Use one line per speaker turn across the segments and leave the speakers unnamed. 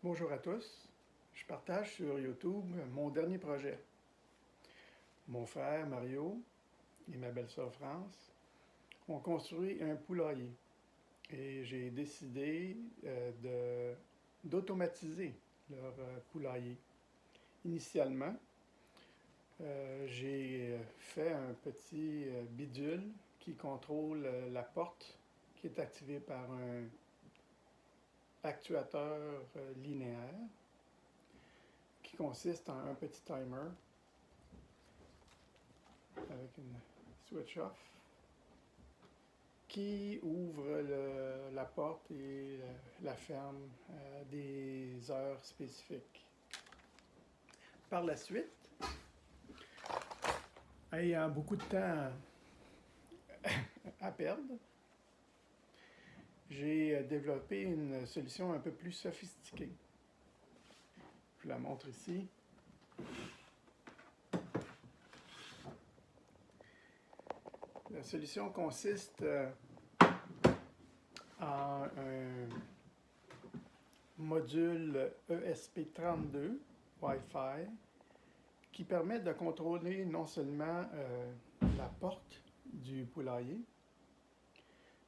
Bonjour à tous, je partage sur YouTube mon dernier projet. Mon frère Mario et ma belle-sœur France ont construit un poulailler et j'ai décidé d'automatiser leur poulailler. Initialement, j'ai fait un petit bidule qui contrôle la porte qui est activée par un actuateur linéaire qui consiste en un petit timer avec une switch off qui ouvre la porte et la ferme à des heures spécifiques. Par la suite, ayant beaucoup de temps à perdre, j'ai développé une solution un peu plus sophistiquée. Je vous la montre ici. La solution consiste en un module ESP32 Wi-Fi qui permet de contrôler non seulement la porte du poulailler,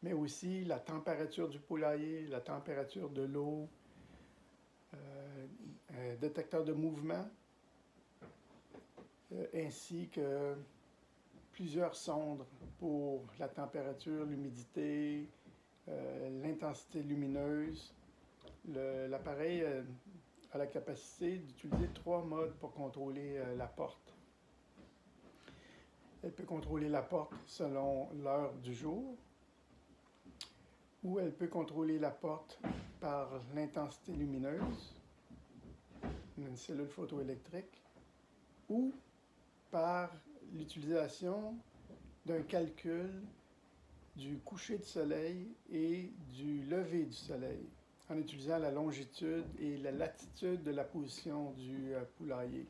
mais aussi la température du poulailler, la température de l'eau, un détecteur de mouvement, ainsi que plusieurs sondes pour la température, l'humidité, l'intensité lumineuse. L'appareil a la capacité d'utiliser 3 modes pour contrôler la porte. Elle peut contrôler la porte selon l'heure du jour, ou elle peut contrôler la porte par l'intensité lumineuse, une cellule photoélectrique, ou par l'utilisation d'un calcul du coucher du soleil et du lever du soleil, en utilisant la longitude et la latitude de la position du poulailler.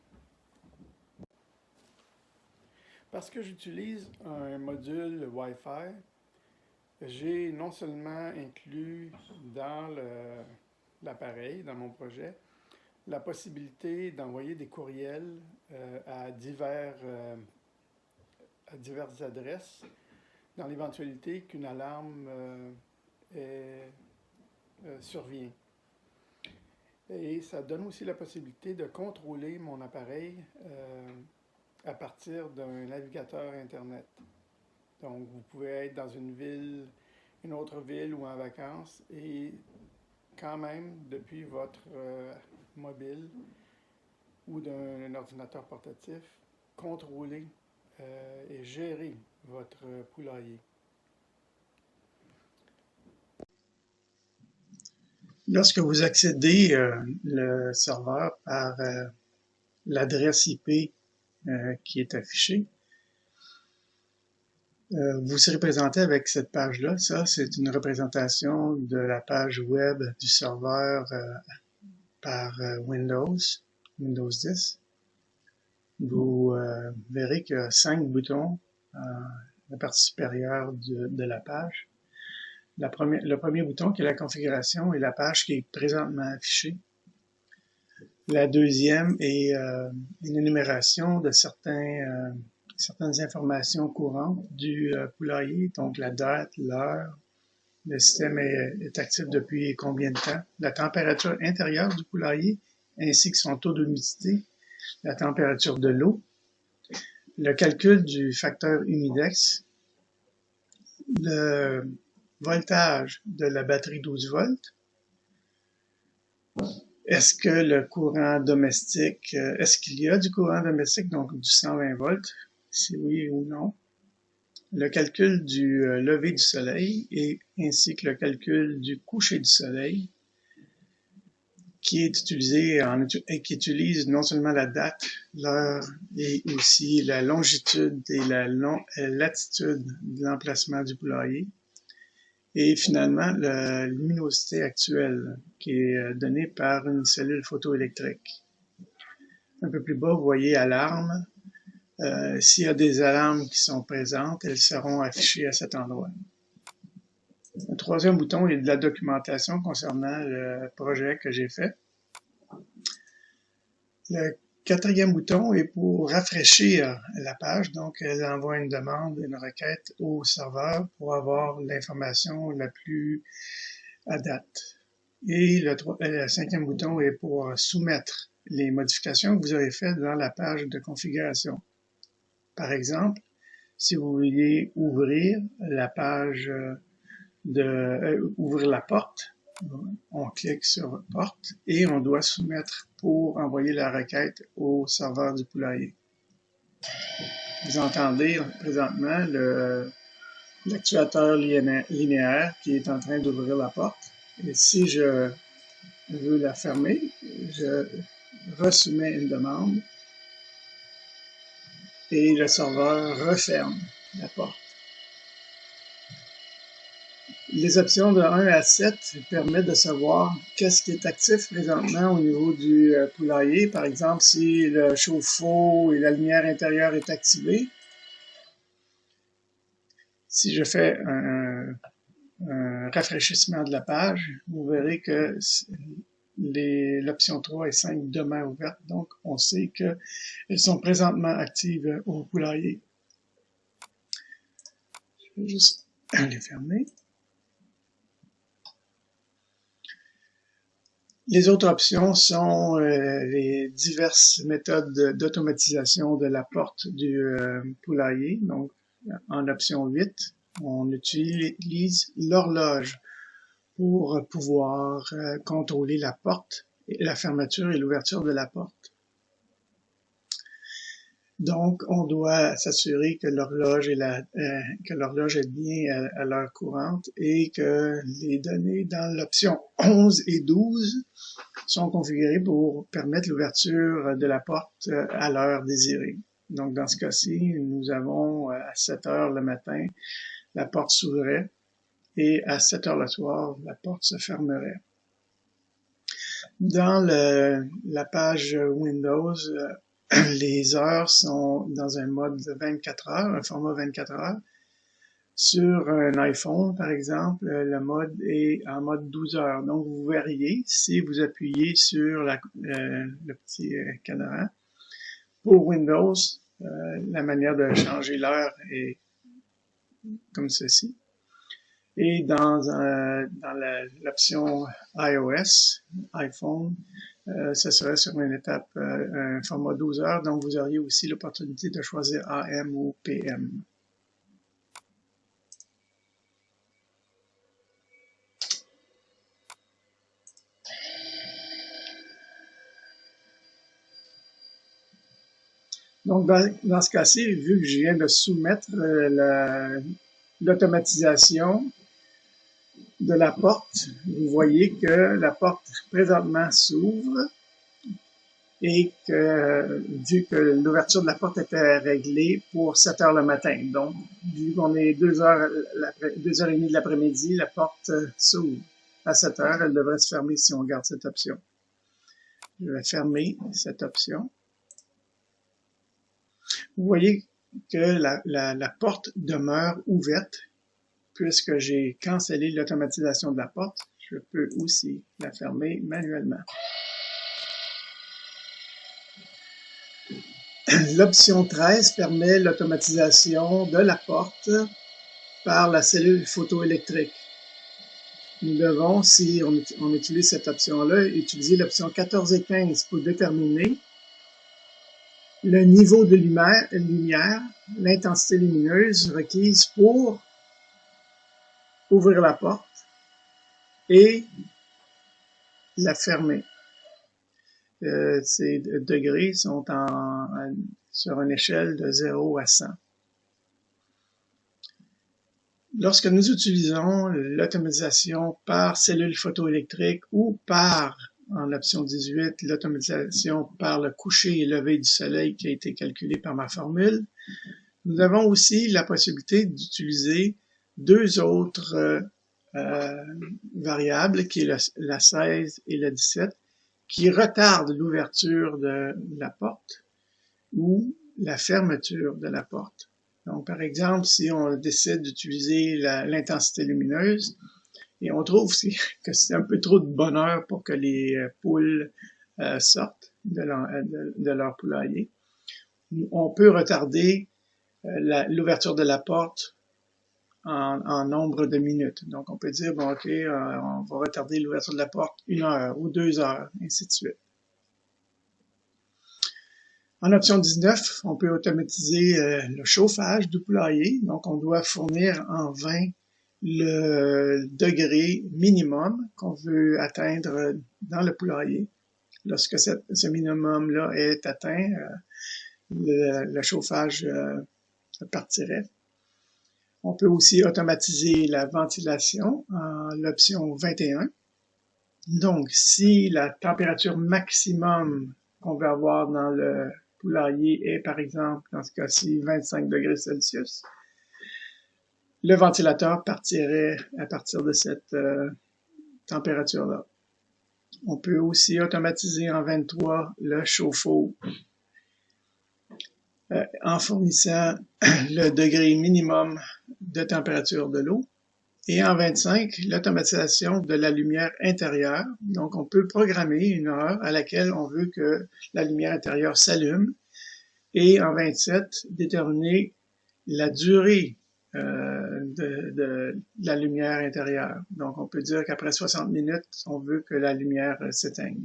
Parce que j'utilise un module Wi-Fi, j'ai non seulement inclus dans l'appareil, dans mon projet, la possibilité d'envoyer des courriels à diverses adresses dans l'éventualité qu'une alarme survient. Et ça donne aussi la possibilité de contrôler mon appareil à partir d'un navigateur Internet. Donc, vous pouvez être dans une autre ville ou en vacances et quand même, depuis votre mobile ou d'un ordinateur portatif, contrôler et gérer votre poulailler. Lorsque vous accédez le serveur par l'adresse IP qui est affichée, vous serez présenté avec cette page-là. Ça, c'est une représentation de la page web du serveur par Windows 10. Vous verrez qu'il y a 5 boutons à la partie supérieure de la page. Le premier bouton qui est la configuration et la page qui est présentement affichée. La deuxième est une énumération de certaines informations courantes du poulailler, donc la date, l'heure, le système est actif depuis combien de temps, la température intérieure du poulailler ainsi que son taux d'humidité, la température de l'eau, le calcul du facteur humidex, le voltage de la batterie 12 volts, est-ce qu'il y a du courant domestique, donc du 120 volts, si oui ou non, le calcul du lever du soleil et ainsi que le calcul du coucher du soleil, qui utilise non seulement la date, l'heure et aussi la longitude et la latitude de l'emplacement du poulailler. Et finalement, la luminosité actuelle qui est donnée par une cellule photoélectrique. Un peu plus bas, vous voyez alarme. S'il y a des alarmes qui sont présentes, elles seront affichées à cet endroit. Le troisième bouton est de la documentation concernant le projet que j'ai fait. Le quatrième bouton est pour rafraîchir la page, donc elle envoie une demande, une requête au serveur pour avoir l'information la plus à date. Et le cinquième bouton est pour soumettre les modifications que vous avez faites dans la page de configuration. Par exemple, si vous vouliez ouvrir la page ouvrir la porte, on clique sur porte et on doit soumettre pour envoyer la requête au serveur du poulailler. Vous entendez présentement l'actuateur linéaire qui est en train d'ouvrir la porte. Et si je veux la fermer, je resoumets une demande et le serveur referme la porte. Les options de 1 à 7 permettent de savoir qu'est-ce qui est actif présentement au niveau du poulailler. Par exemple, si le chauffe-eau et la lumière intérieure est activée. Si je fais un rafraîchissement de la page, vous verrez que l'option 3 et 5 demeurent ouvertes. Donc, on sait qu'elles sont présentement actives au poulailler. Je vais juste les fermer. Les autres options sont les diverses méthodes d'automatisation de la porte du poulailler. Donc, en option 8, on utilise l'horloge pour pouvoir contrôler la porte, la fermeture et l'ouverture de la porte. Donc, on doit s'assurer que l'horloge est bien à l'heure courante et que les données dans l'option 11 et 12 sont configurées pour permettre l'ouverture de la porte à l'heure désirée. Donc, dans ce cas-ci, nous avons à 7 heures le matin, la porte s'ouvrait et à 7 heures le soir, la porte se fermerait. Dans la page Windows, les heures sont dans un mode de 24 heures, un format 24 heures. Sur un iPhone, par exemple, le mode est en mode 12 heures. Donc, vous verriez, si vous appuyez sur le petit cadran, pour Windows, la manière de changer l'heure est comme ceci. Et dans l'option iOS, iPhone, ce serait sur une étape, un format 12 heures, donc vous auriez aussi l'opportunité de choisir AM ou PM. Donc, dans ce cas-ci, vu que je viens de soumettre l'automatisation de la porte, vous voyez que la porte présentement s'ouvre et que, vu que l'ouverture de la porte était réglée pour 7 heures le matin. Donc, vu qu'on est 2h30 de l'après-midi, la porte s'ouvre. À 7 heures, elle devrait se fermer si on garde cette option. Je vais fermer cette option. Vous voyez que la porte demeure ouverte puisque j'ai cancellé l'automatisation de la porte. Je peux aussi la fermer manuellement. L'option 13 permet l'automatisation de la porte par la cellule photoélectrique. Nous devons, si on utilise cette option-là, utiliser l'option 14 et 15 pour déterminer le niveau de lumière, l'intensité lumineuse requise pour ouvrir la porte et la fermer. Ces degrés sont sur une échelle de 0 à 100. Lorsque nous utilisons l'automatisation par cellule photoélectrique ou en option 18, l'automatisation par le coucher et lever du soleil qui a été calculé par ma formule, nous avons aussi la possibilité d'utiliser deux autres variables, qui est la 16 et la 17, qui retarde l'ouverture de la porte ou la fermeture de la porte. Donc, par exemple, si on décide d'utiliser l'intensité lumineuse et on trouve que c'est un peu trop de bonheur pour que les poules sortent de leur poulailler, on peut retarder l'ouverture de la porte en nombre de minutes. Donc, on peut dire, bon, OK, on va retarder l'ouverture de la porte 1 heure ou 2 heures, ainsi de suite. En option 19, on peut automatiser le chauffage du poulailler. Donc, on doit fournir en 20 le degré minimum qu'on veut atteindre dans le poulailler. Lorsque ce minimum-là est atteint, le chauffage partirait. On peut aussi automatiser la ventilation en l'option 21. Donc, si la température maximum qu'on veut avoir dans le poulailler est, par exemple, dans ce cas-ci, 25 degrés Celsius, le ventilateur partirait à partir de cette température-là. On peut aussi automatiser en 23 le chauffe-eau en fournissant le degré minimum de température de l'eau. Et en 25, l'automatisation de la lumière intérieure. Donc, on peut programmer une heure à laquelle on veut que la lumière intérieure s'allume. Et en 27, déterminer la durée de la lumière intérieure. Donc, on peut dire qu'après 60 minutes, on veut que la lumière s'éteigne.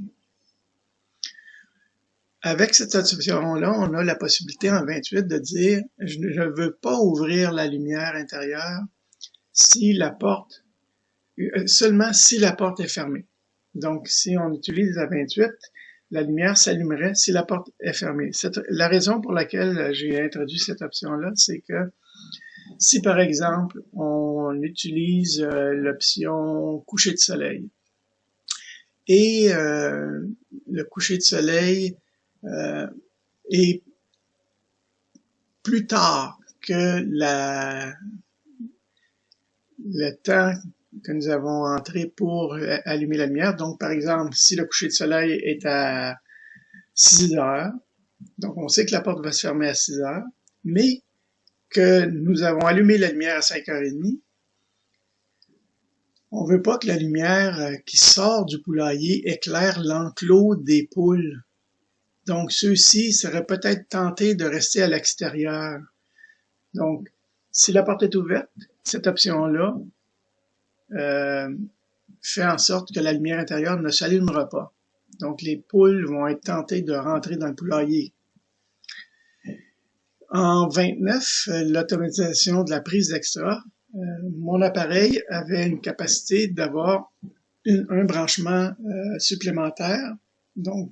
Avec cette option-là, on a la possibilité en 28 de dire « Je ne veux pas ouvrir la lumière intérieure si la porte, seulement si la porte est fermée. » Donc, si on utilise la 28, la lumière s'allumerait si la porte est fermée. La raison pour laquelle j'ai introduit cette option-là, c'est que si, par exemple, on utilise l'option coucher de soleil et le coucher de soleil est plus tard que le temps que nous avons entré pour allumer la lumière. Donc, par exemple, si le coucher de soleil est à 6 heures, donc on sait que la porte va se fermer à 6 heures, mais que nous avons allumé la lumière à 5h30, on veut pas que la lumière qui sort du poulailler éclaire l'enclos des poules. Donc, ceux-ci seraient peut-être tentés de rester à l'extérieur. Donc, si la porte est ouverte, cette option-là fait en sorte que la lumière intérieure ne s'allumera pas. Donc, les poules vont être tentées de rentrer dans le poulailler. En 29, l'automatisation de la prise d'extra. Mon appareil avait une capacité d'avoir un branchement supplémentaire. Donc,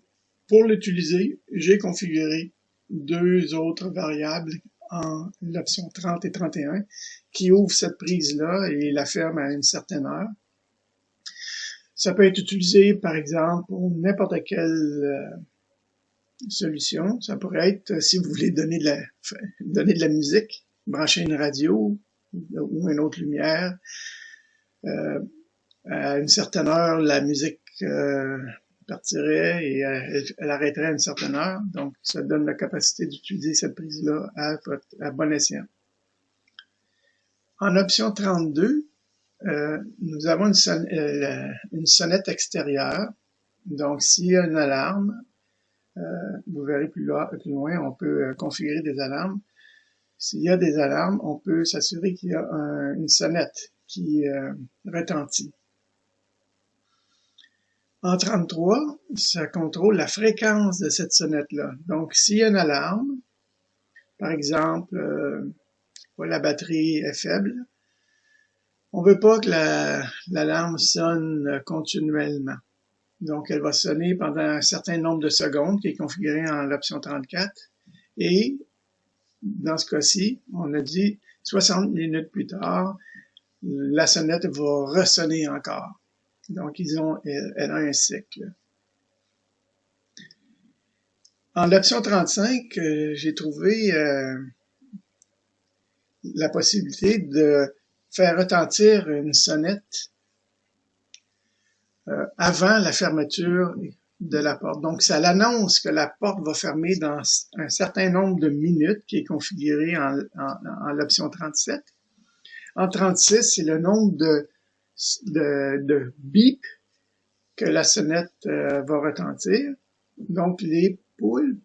pour l'utiliser, j'ai configuré 2 autres variables en l'option 30 et 31 qui ouvrent cette prise-là et la ferment à une certaine heure. Ça peut être utilisé, par exemple, pour n'importe quelle solution. Ça pourrait être, si vous voulez donner de la musique, brancher une radio ou une autre lumière. À une certaine heure, la musique partirait et elle arrêterait à une certaine heure. Donc, ça donne la capacité d'utiliser cette prise-là à bon escient. En option 32, nous avons une sonnette extérieure. Donc, s'il y a une alarme, vous verrez plus loin, on peut configurer des alarmes. S'il y a des alarmes, on peut s'assurer qu'il y a une sonnette qui retentit. En 33, ça contrôle la fréquence de cette sonnette-là. Donc, s'il y a une alarme, par exemple, la batterie est faible, on veut pas que l'alarme sonne continuellement. Donc, elle va sonner pendant un certain nombre de secondes, qui est configuré en l'option 34. Et, dans ce cas-ci, on a dit 60 minutes plus tard, la sonnette va ressonner encore. Donc, elle a un cycle. En l'option 35, j'ai trouvé la possibilité de faire retentir une sonnette avant la fermeture de la porte. Donc, ça l'annonce que la porte va fermer dans un certain nombre de minutes qui est configuré en l'option 37. En 36, c'est le nombre de bips que la sonnette va retentir. Donc, les poules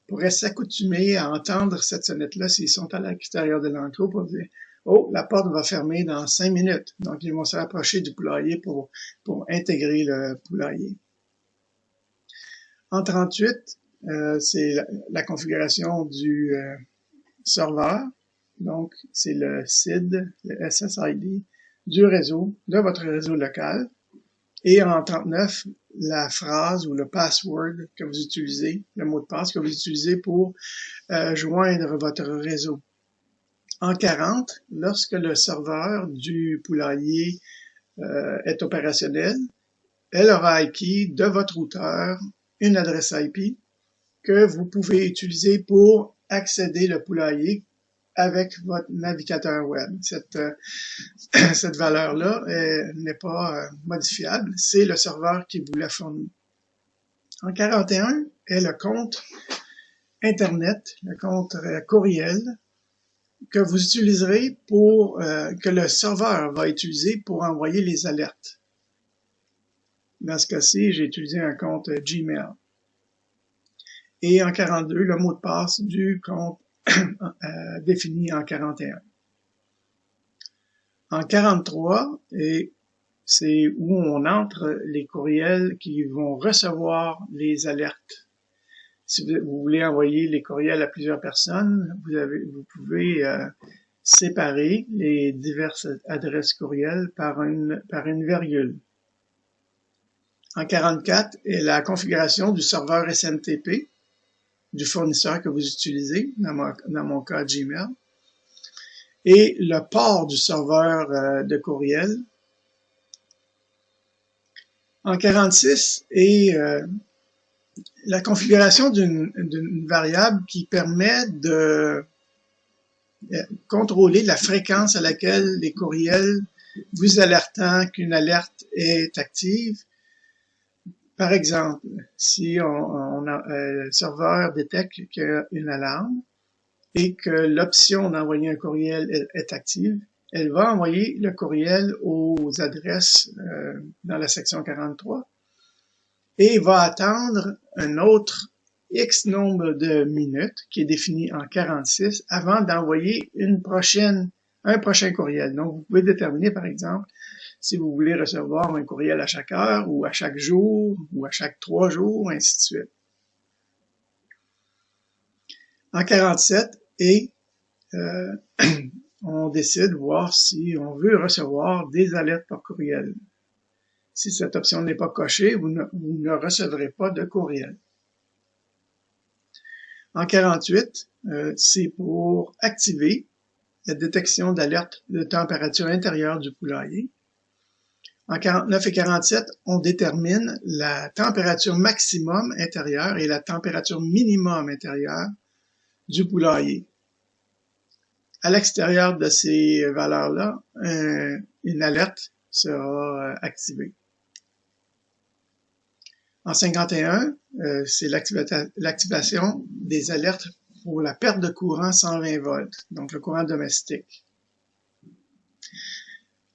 pourraient s'accoutumer à entendre cette sonnette-là s'ils sont à l'extérieur de l'enclos pour dire « Oh, la porte va fermer dans 5 minutes. » Donc, ils vont se rapprocher du poulailler pour intégrer le poulailler. En 38, c'est la configuration du serveur. Donc, c'est le SID, le SSID du réseau, de votre réseau local. Et en 39, la phrase ou le password que vous utilisez, le mot de passe que vous utilisez pour joindre votre réseau. En 40, lorsque le serveur du poulailler est opérationnel, elle aura acquis de votre routeur une adresse IP que vous pouvez utiliser pour accéder le poulailler avec votre navigateur web. Cette valeur-là n'est pas modifiable, c'est le serveur qui vous la fournit. En 41 est le compte Internet, le compte courriel que vous utiliserez que le serveur va utiliser pour envoyer les alertes. Dans ce cas-ci, j'ai utilisé un compte Gmail. Et en 42, le mot de passe du compte défini en 41. En 43, c'est où on entre les courriels qui vont recevoir les alertes. Si vous voulez envoyer les courriels à plusieurs personnes, vous pouvez séparer les diverses adresses courriels par une virgule. En 44 est la configuration du serveur SMTP du fournisseur que vous utilisez, dans mon cas Gmail, et le port du serveur de courriel. En 46 est la configuration d'une variable qui permet de contrôler la fréquence à laquelle les courriels vous alertant qu'une alerte est active. Par exemple, si le serveur détecte qu'il y a une alarme et que l'option d'envoyer un courriel est active, elle va envoyer le courriel aux adresses dans la section 43 et va attendre un autre X nombre de minutes qui est défini en 46 avant d'envoyer un prochain courriel. Donc, vous pouvez déterminer, par exemple, si vous voulez recevoir un courriel à chaque heure ou à chaque jour ou à chaque 3 jours, ainsi de suite. En 47, on décide de voir si on veut recevoir des alertes par courriel. Si cette option n'est pas cochée, vous ne recevrez pas de courriel. En 48, c'est pour activer la détection d'alerte de température intérieure du poulailler. En 49 et 47, on détermine la température maximum intérieure et la température minimum intérieure du poulailler. À l'extérieur de ces valeurs-là, une alerte sera activée. En 51, c'est l'activation des alertes pour la perte de courant 120 volts, donc le courant domestique.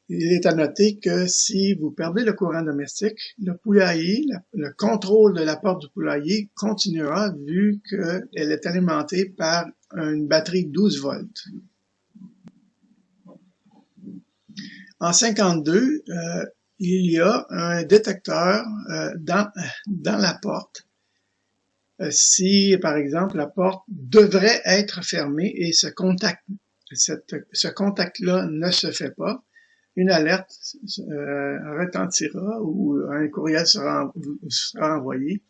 Il est à noter que si vous perdez le courant domestique, le poulailler, le contrôle de la porte du poulailler continuera vu qu'elle est alimentée par une batterie 12 volts. En 52, il y a un détecteur dans la porte. Si, par exemple, la porte devrait être fermée et ce contact-là ne se fait pas, une alerte retentira ou un courriel sera envoyé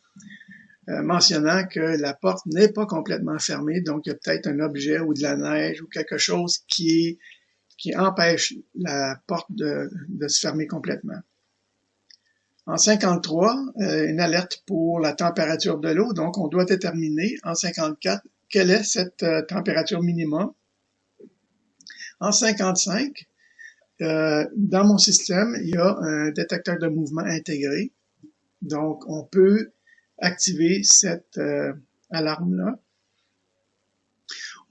mentionnant que la porte n'est pas complètement fermée, donc il y a peut-être un objet ou de la neige ou quelque chose qui empêche la porte de se fermer complètement. En 53, une alerte pour la température de l'eau, donc on doit déterminer en 54 quelle est cette température minimum. En 55, dans mon système, il y a un détecteur de mouvement intégré Donc, on peut activer cette alarme-là.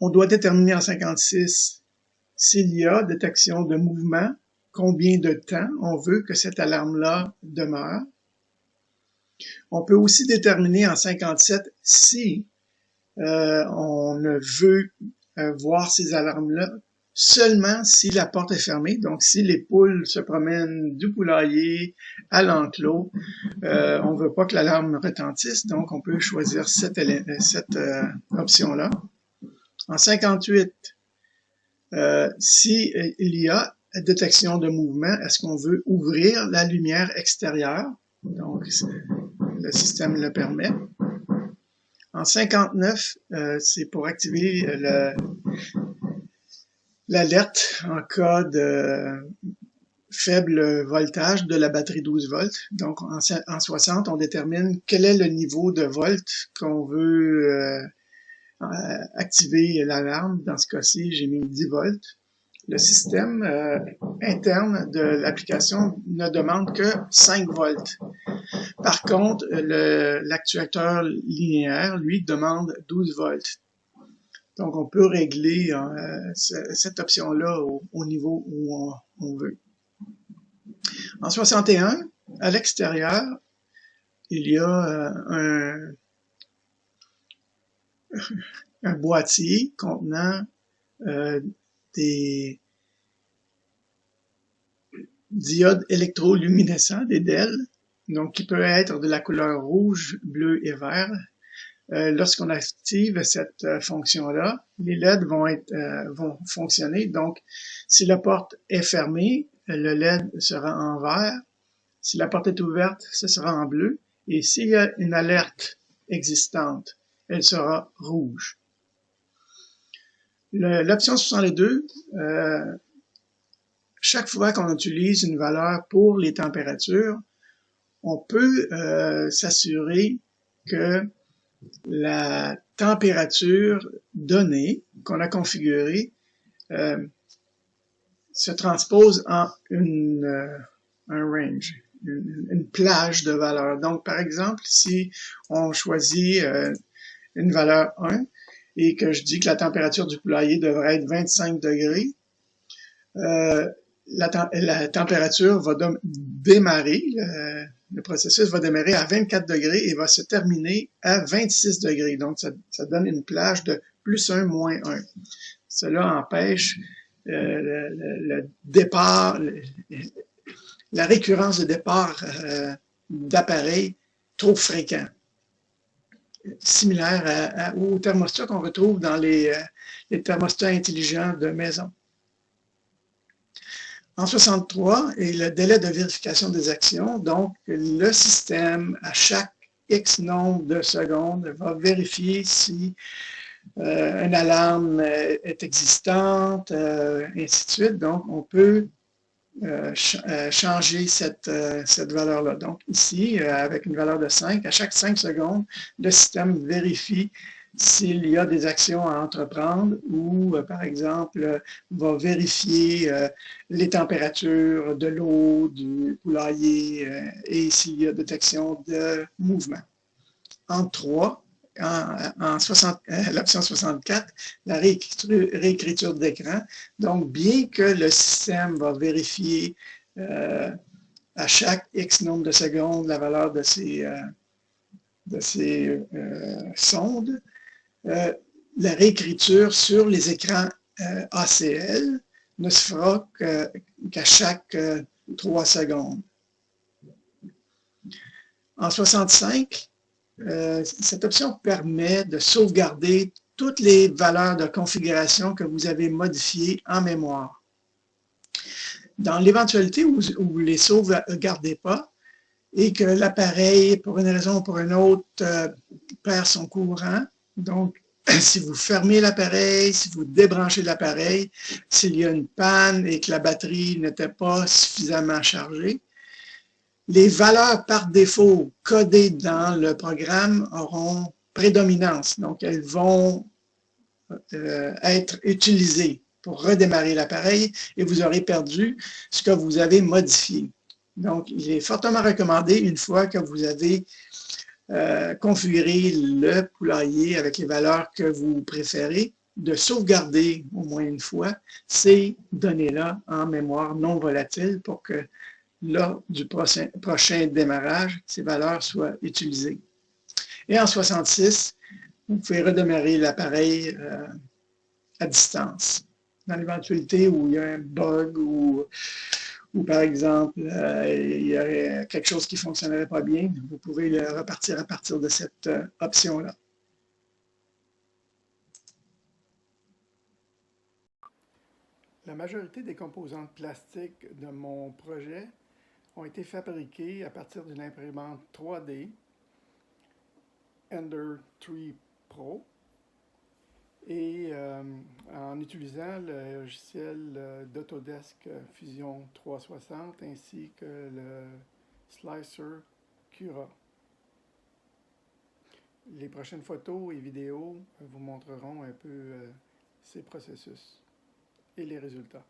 On doit déterminer en 56 s'il y a détection de mouvement, combien de temps on veut que cette alarme-là demeure. On peut aussi déterminer en 57 si on ne veut voir ces alarmes-là seulement si la porte est fermée. Donc, si les poules se promènent du poulailler à l'enclos, on ne veut pas que l'alarme retentisse, donc on peut choisir cette option-là. En 58, si il y a détection de mouvement, est-ce qu'on veut ouvrir la lumière extérieure? Donc, le système le permet. En 59, c'est pour activer l'alerte en cas de faible voltage de la batterie 12 volts. Donc, en 60, on détermine quel est le niveau de volts qu'on veut activer l'alarme. Dans ce cas-ci, j'ai mis 10 volts. Le système interne de l'application ne demande que 5 volts. Par contre, l'actuateur linéaire, lui, demande 12 volts. Donc, on peut régler cette option-là au niveau où on veut. En 61, à l'extérieur, il y a un boîtier contenant des diodes électroluminescents, des DEL, donc qui peut être de la couleur rouge, bleu et vert. Lorsqu'on active cette fonction-là, les LED vont fonctionner. Donc, si la porte est fermée, le LED sera en vert. Si la porte est ouverte, ce sera en bleu. Et s'il y a une alerte existante, elle sera rouge. L'option 62, chaque fois qu'on utilise une valeur pour les températures, on peut s'assurer que la température donnée qu'on a configurée se transpose en un range, une plage de valeurs. Donc, par exemple, si on choisit une valeur 1 et que je dis que la température du poulailler devrait être 25 degrés, la température va démarrer, le processus va démarrer à 24 degrés et va se terminer à 26 degrés. Donc, ça donne une plage de plus 1, moins 1. Cela empêche le départ, la récurrence de départ d'appareils trop fréquents, similaire au thermostat qu'on retrouve dans les thermostats intelligents de maison. En 63, et le délai de vérification des actions, donc le système, à chaque X nombre de secondes, va vérifier si une alarme est existante, ainsi de suite. Donc, on peut changer cette valeur-là. Donc, ici, avec une valeur de 5, à chaque 5 secondes, le système vérifie s'il y a des actions à entreprendre ou, par exemple, va vérifier les températures de l'eau, du poulailler et s'il y a détection de mouvement. En 3, l'option 64, la réécriture d'écran. Donc, bien que le système va vérifier à chaque X nombre de secondes la valeur de ces sondes, la réécriture sur les écrans ACL ne se fera qu'à chaque 3 secondes. En 65, cette option permet de sauvegarder toutes les valeurs de configuration que vous avez modifiées en mémoire. Dans l'éventualité où vous ne les sauvegardez pas et que l'appareil, pour une raison ou pour une autre, perd son courant, donc si vous fermez l'appareil, si vous débranchez l'appareil, s'il y a une panne et que la batterie n'était pas suffisamment chargée, les valeurs par défaut codées dans le programme auront prédominance. Donc, elles vont être utilisées pour redémarrer l'appareil et vous aurez perdu ce que vous avez modifié. Donc, il est fortement recommandé, une fois que vous avez configuré le poulailler avec les valeurs que vous préférez, de sauvegarder au moins une fois ces données-là en mémoire non volatile pour que lors du prochain démarrage, ces valeurs soient utilisées. Et en 66, vous pouvez redémarrer l'appareil à distance. Dans l'éventualité où il y a un bug ou par exemple, il y aurait quelque chose qui ne fonctionnerait pas bien, vous pouvez le repartir à partir de cette option-là. La majorité des composantes plastiques de mon projet ont été fabriquées à partir d'une imprimante 3D Ender 3 Pro et en utilisant le logiciel d'Autodesk Fusion 360 ainsi que le Slicer Cura. Les prochaines photos et vidéos vous montreront un peu ces processus et les résultats.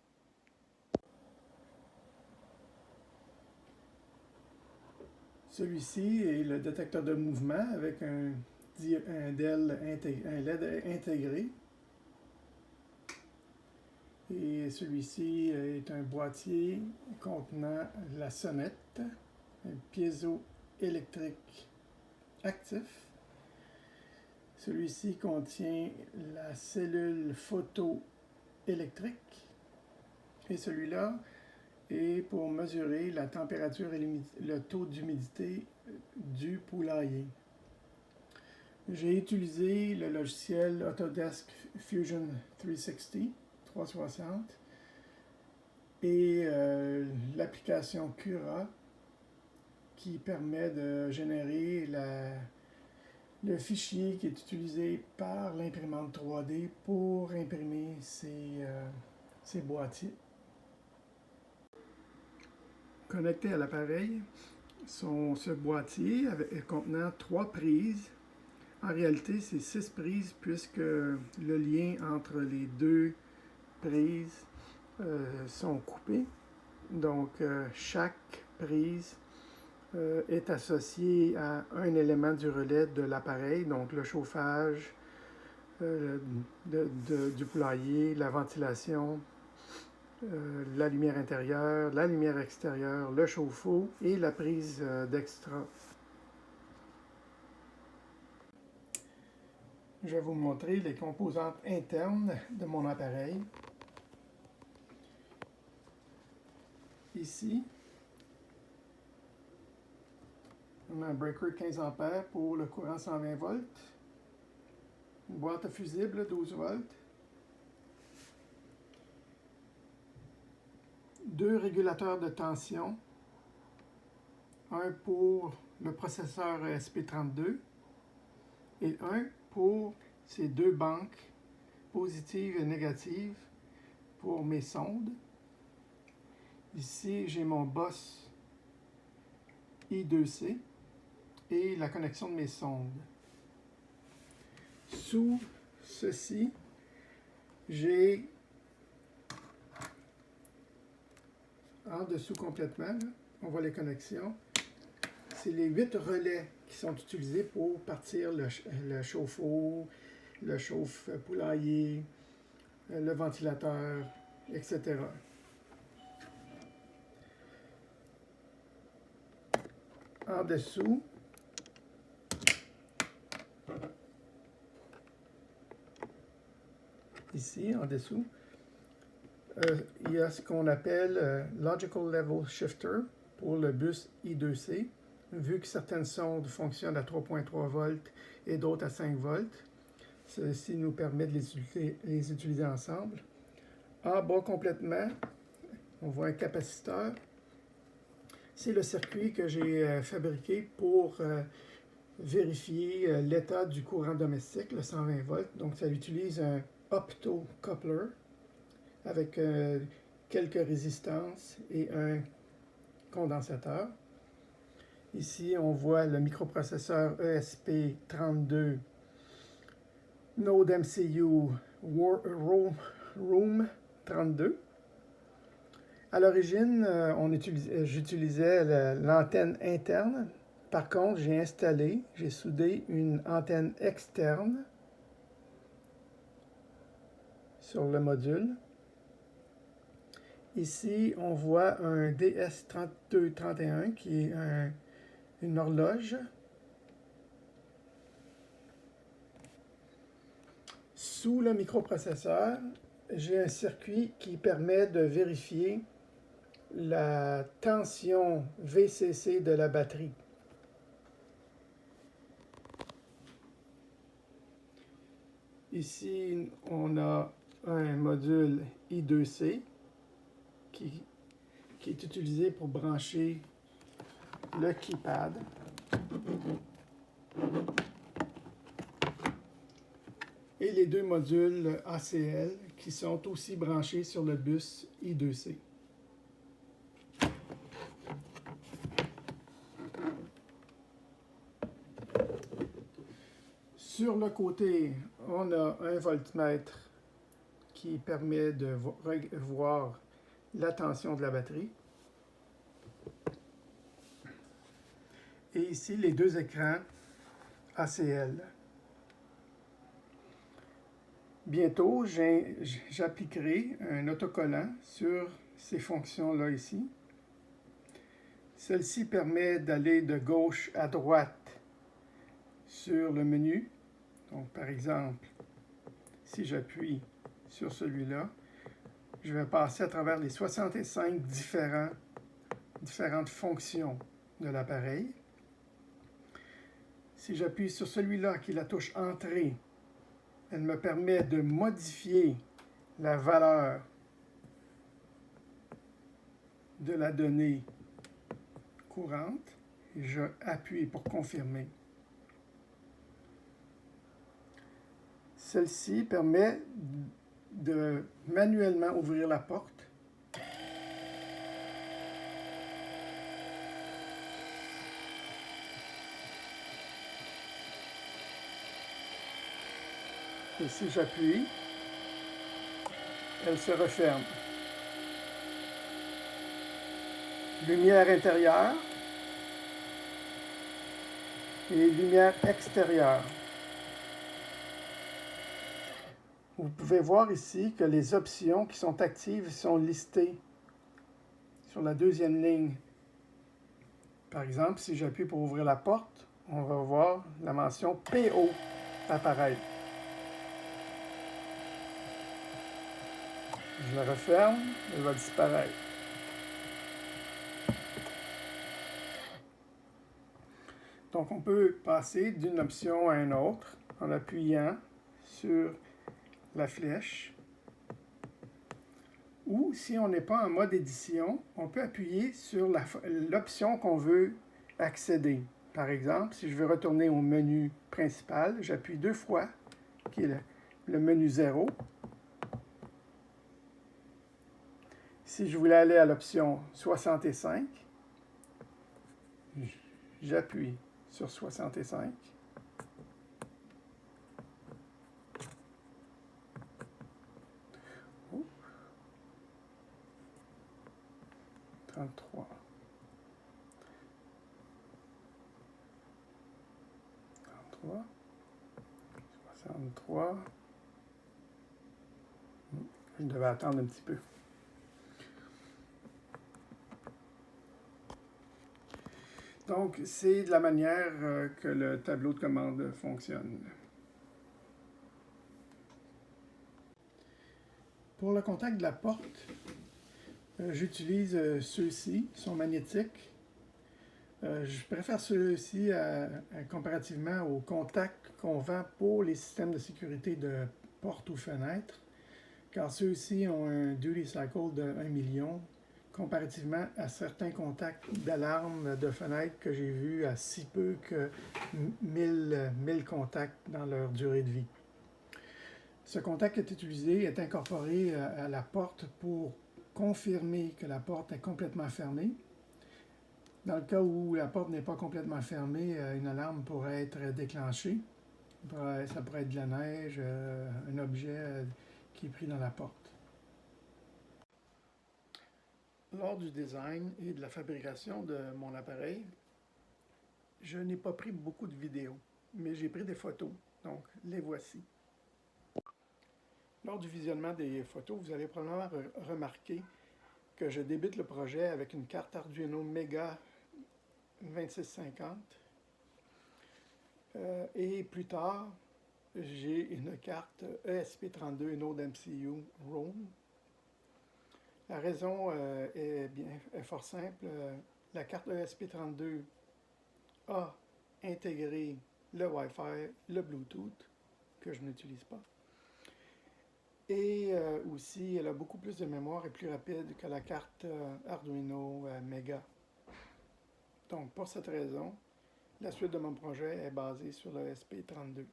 Celui-ci est le détecteur de mouvement avec un LED intégré. Et celui-ci est un boîtier contenant la sonnette, un piézoélectrique actif. Celui-ci contient la cellule photoélectrique et celui-là est pour mesurer la température et le taux d'humidité du poulailler. J'ai utilisé le logiciel Autodesk Fusion 360 et l'application Cura qui permet de générer le fichier qui est utilisé par l'imprimante 3D pour imprimer ces boîtiers. Connecté à l'appareil sont ce boîtier contenant 3 prises. En réalité, c'est 6 prises puisque le lien entre les 2 prises sont coupés. Donc, chaque prise est associée à un élément du relais de l'appareil, donc le chauffage du poulailler, la ventilation, la lumière intérieure, la lumière extérieure, le chauffe-eau et la prise d'extra. Je vais vous montrer les composantes internes de mon appareil. Ici, on a un breaker 15 A pour le courant 120 volts, une boîte fusible 12 volts, 2 régulateurs de tension, un pour le processeur ESP32 et un pour ces 2 banques positives et négatives pour mes sondes. Ici, j'ai mon boss I2C et la connexion de mes sondes. Sous ceci, j'ai en dessous complètement, là, on voit les connexions. C'est les 8 relais qui sont utilisés pour partir le chauffe-eau, le chauffe-poulailler, le ventilateur, etc. En dessous, ici, en dessous, il y a ce qu'on appelle Logical Level Shifter pour le bus I2C. Vu que certaines sondes fonctionnent à 3.3 volts et d'autres à 5 volts, ceci nous permet de les utiliser ensemble. En bas complètement, on voit un capaciteur. C'est le circuit que j'ai fabriqué pour vérifier l'état du courant domestique, le 120 volts. Donc, ça utilise un optocoupler avec quelques résistances et un condensateur. Ici, on voit le microprocesseur ESP32 Node MCU Room 32 À l'origine, j'utilisais l'antenne interne. Par contre, j'ai soudé une antenne externe sur le module. Ici, on voit un DS3231 qui est une horloge. Sous le microprocesseur, j'ai un circuit qui permet de vérifier la tension VCC de la batterie. Ici, on a un module I2C qui est utilisé pour brancher le keypad. Et les deux modules ACL qui sont aussi branchés sur le bus I2C. Sur le côté, on a un voltmètre qui permet de voir la tension de la batterie. Et ici, les deux écrans ACL. Bientôt, j'appliquerai un autocollant sur ces fonctions-là ici. Celle-ci permet d'aller de gauche à droite sur le menu. Donc, par exemple, si j'appuie sur celui-là, je vais passer à travers les 65 différentes fonctions de l'appareil. Si j'appuie sur celui-là, qui est la touche Entrée, elle me permet de modifier la valeur de la donnée courante. Et je appuie pour confirmer. Celle-ci permet de manuellement ouvrir la porte. Et si j'appuie, elle se referme. Lumière intérieure et lumière extérieure. Vous pouvez voir ici que les options qui sont actives sont listées sur la deuxième ligne. Par exemple, si j'appuie pour ouvrir la porte, on va voir la mention PO apparaître. Je la referme, elle va disparaître. Donc, on peut passer d'une option à une autre en appuyant sur la flèche. Ou, si on n'est pas en mode édition, on peut appuyer sur l'option qu'on veut accéder. Par exemple, si je veux retourner au menu principal, j'appuie 2 fois, qui est le menu 0. Si je voulais aller à l'option 65, j'appuie sur 65. Oh. 33. 33. 63. Je devais attendre un petit peu. Donc, c'est de la manière que le tableau de commande fonctionne. Pour le contact de la porte, j'utilise ceux-ci, ils sont magnétiques. Je préfère ceux-ci comparativement aux contacts qu'on vend pour les systèmes de sécurité de portes ou fenêtres, car ceux-ci ont un duty cycle de 1 million, comparativement à certains contacts d'alarme de fenêtres que j'ai vus à si peu que 1000 contacts dans leur durée de vie. Ce contact qui est utilisé est incorporé à la porte pour confirmer que la porte est complètement fermée. Dans le cas où la porte n'est pas complètement fermée, une alarme pourrait être déclenchée. Ça pourrait être de la neige, un objet qui est pris dans la porte.
Lors du design et de la fabrication de mon appareil, je n'ai pas pris beaucoup de vidéos, mais j'ai pris des photos, donc les voici. Lors du visionnement des photos, vous allez probablement remarquer que je débute le projet avec une carte Arduino Mega 2650 et plus tard, j'ai une carte ESP32, une autre MCU ROM. La raison est fort simple. La carte ESP32 a intégré le Wi-Fi, le Bluetooth, que je n'utilise pas. Et aussi, elle a beaucoup plus de mémoire et plus rapide que la carte Arduino Mega. Donc, pour cette raison, la suite de mon projet est basée sur le ESP32.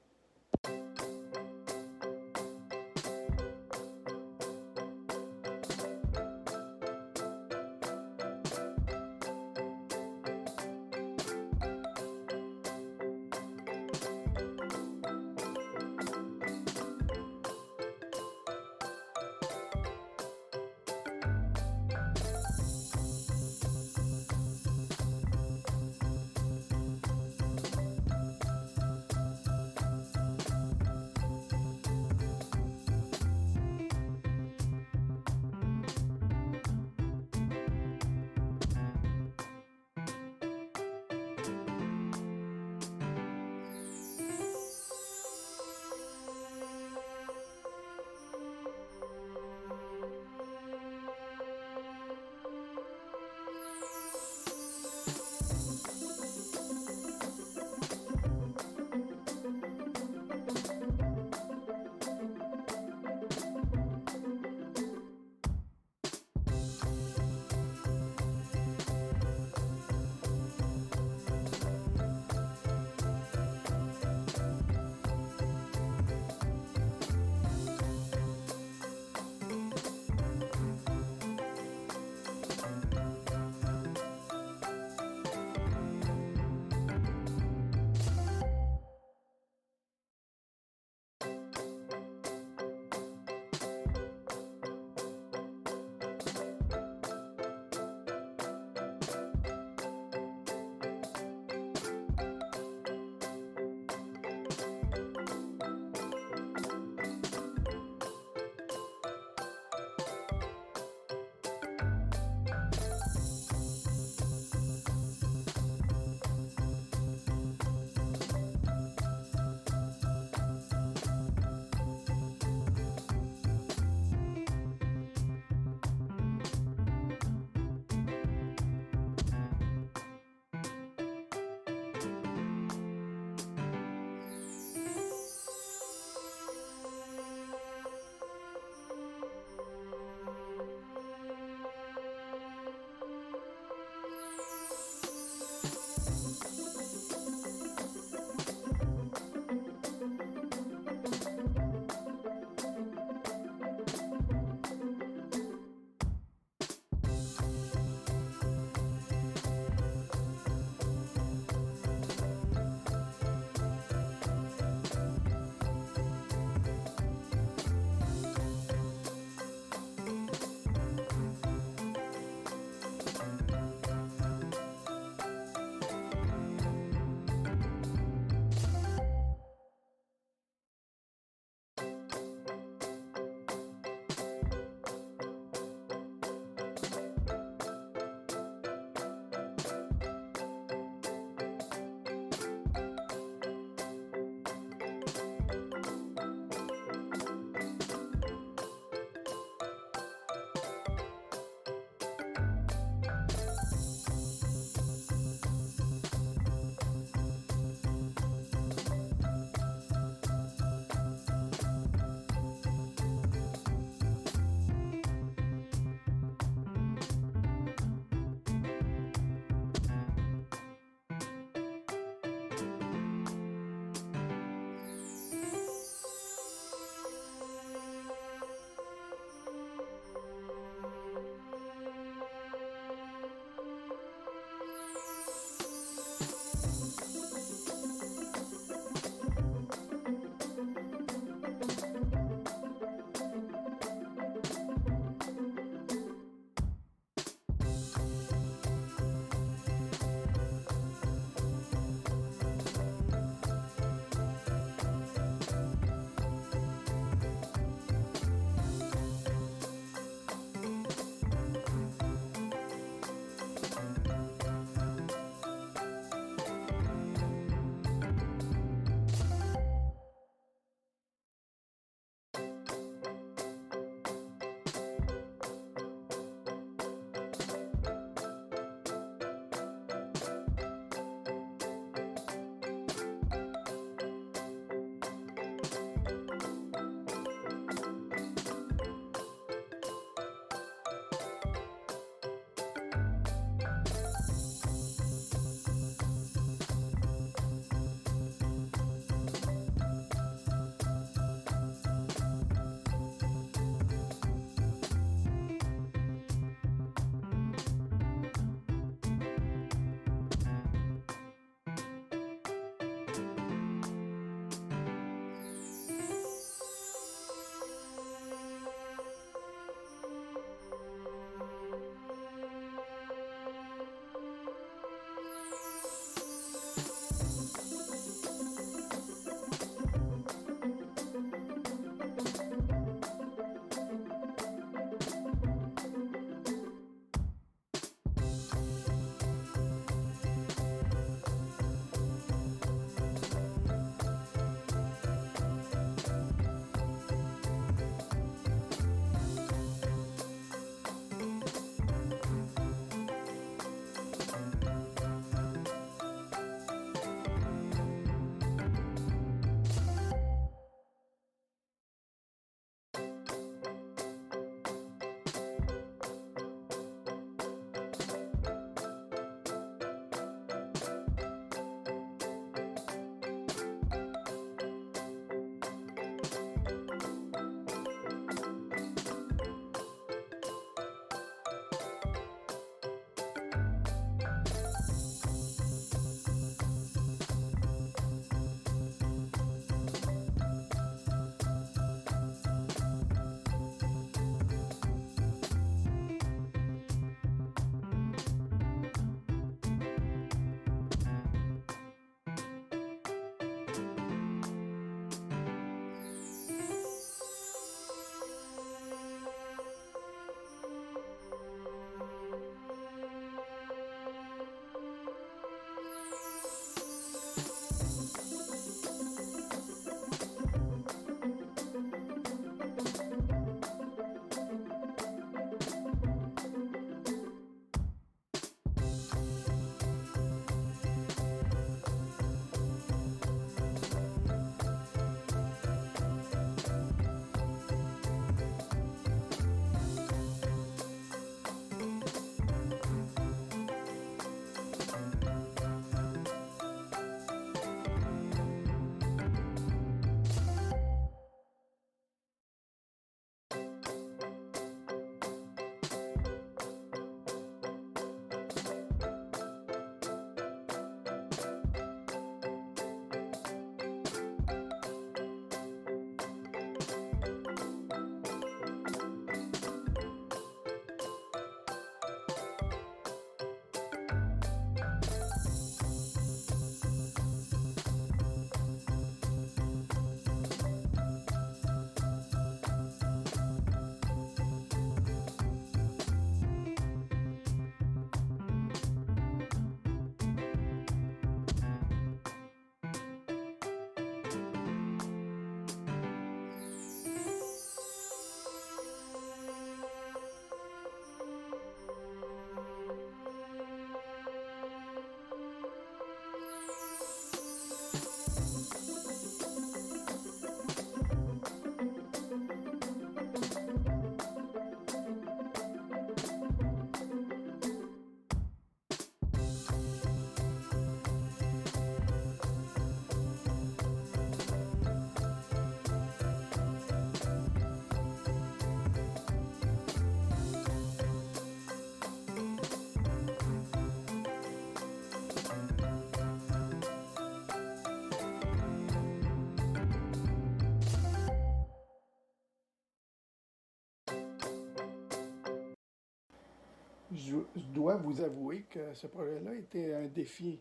Je dois vous avouer que ce projet-là était un défi.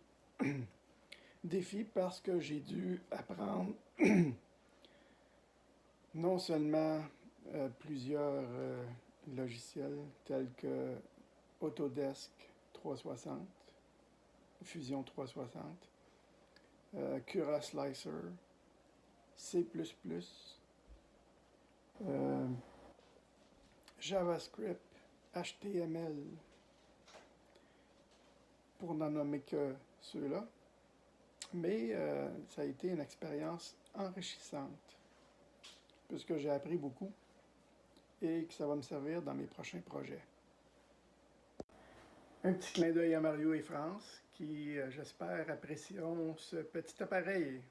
Défi parce que j'ai dû apprendre non seulement plusieurs logiciels tels que Autodesk 360, Fusion 360, Cura Slicer, C++, euh, JavaScript, HTML, pour n'en nommer que ceux-là. Mais ça a été une expérience enrichissante, puisque j'ai appris beaucoup et que ça va me servir dans mes prochains projets. Un petit clin d'œil à Mario et France, qui, j'espère, apprécieront ce petit appareil.